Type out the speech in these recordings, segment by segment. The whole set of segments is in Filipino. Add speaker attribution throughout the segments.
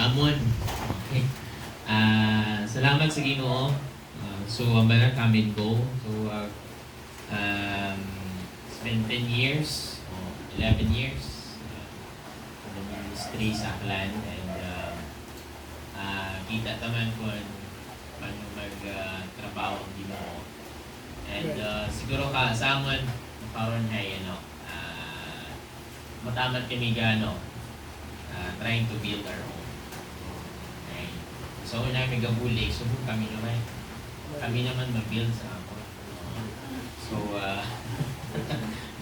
Speaker 1: Amon. Okay. Salamat sa Ginoo. So, ang banal kami go. So, spent 10 years, 11 years in the ministry sa Aklan, and kita taman ko paano mag-trabaho ang Ginoo. And siguro ka sa amon karon ay matamat kami trying to build our own. Okay. So una may gabulig, subok kami naman. Kami naman mag-build sa ako. So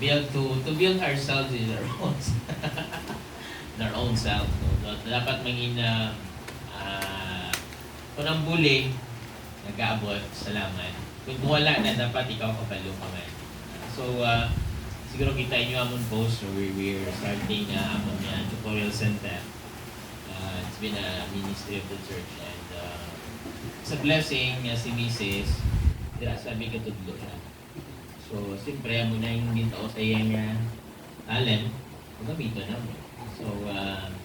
Speaker 1: to build ourselves in our own in our own self. So, dapat mangin kung ang bulig nag-aabot, salamat. Kung wala na, dapat ikaw kapalo ka man. So siguro kita nyo amon post, so we're starting amon tutorial center. It's been a ministry of the church, and it's a blessing si Mrs. Dira sabi ka tudlo siya. So siyempre amo na yung gintao sa iya nga talent, magamiton na mo. So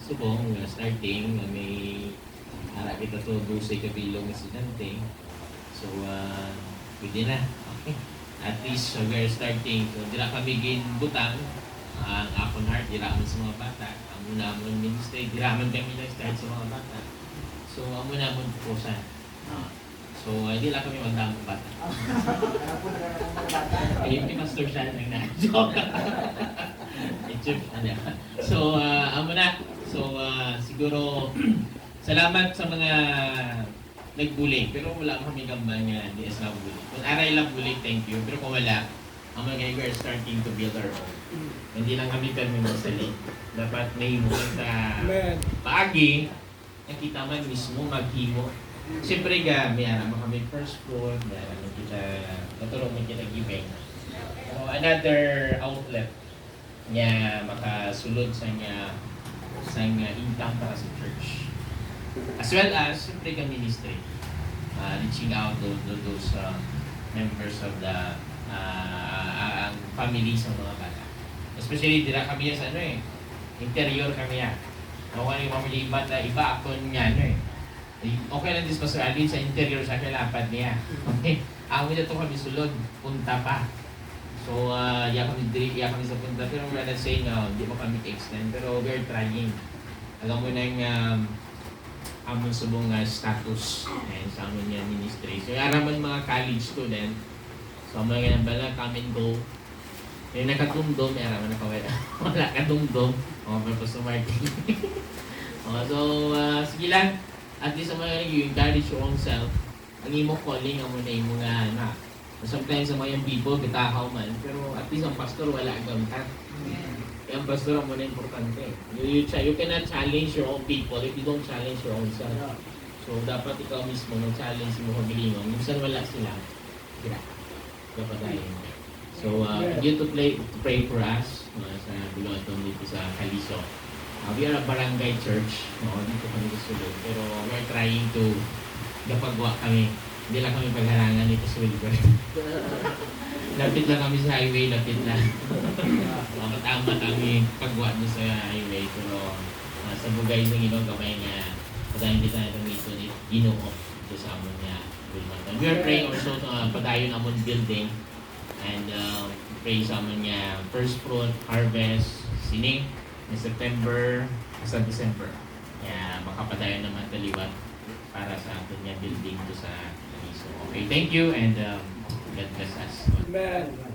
Speaker 1: subong starting may ara kita to busay kabilong estudyante. So pwede na. Okay. At least we're starting. So dira kami ginbutang ang akong heart, dira man sa mga bata. Amo na amon ministry, dira man kami na-start sa mga bata. So amo na amon pupusan. So hindi lang kami magdamang bata. Ayun ni Pastor siya nang na-joke. So amo na. So siguro salamat sa mga nagbulig, pero wala kami gambang nga di sa bulig. Kung aray lang bulig, thank you. Pero kung wala, ang mga we're starting to build our own. Hindi lang kami kami magsali. Dapat may mga paagi, nakita man mismo maghimo. Siyempre ga, may aram kami first floor, may aram kita, natulong mo kita giving. So, another outlet niya makasulod sa income para sa church. As well as, siyempre ka ministry, reaching out those members of the families ng mga bata. Especially, dira kami sa interior kami yan. Nakuha yung family bata, iba ako niya, okay lang this Pastor Alvin sa interior sa kalapad niya. Okay? Ako na ito kami sulod, punta pa. So, kami sa punta, pero we're not saying, hindi mo kami extend, pero we're trying. Alam mo na yung amon subong status and sa amon nga ministry. So araman mga college student, so mga ganang bala come and go. May nakatumdom, may araman nakawala. Wala katumdom. May Pastor Martin. So sige lang. At least mga you encourage your own self. Ang imo calling ang muna yung mga anak. Sometimes sa mga people, bitahaw man. Pero at least ang pastor wala agamitan. Ang pastor ang muna importante. You cannot challenge your own people if you don't challenge your own self. So, dapat ikaw mismo mag-challenge mo kabilingon. Minsan wala sila. Kira. Dapat tayo. So, you to pray for us sa Bulaton dito sa Caliso. We are a barangay church. Dito kami gusto. Pero we're trying to napagawa kami. Hindi lang kami pagharangan dito sa Wilbur. Lapit lang kami sa highway, lapit lang. Matama kami pagwa niyo sa highway, pero sa bugay ng Ginoo kamay nga padayon kita na dito ni Ginoo ito sa amon nga Wilmington. We are praying also padayon amon building, and pray sa amon nga first fruit harvest sining in September sa December. Kaya makapadayon naman taliwat para sa aton nga building to sa Caliso. Okay, thank you, and God bless us.
Speaker 2: Amen.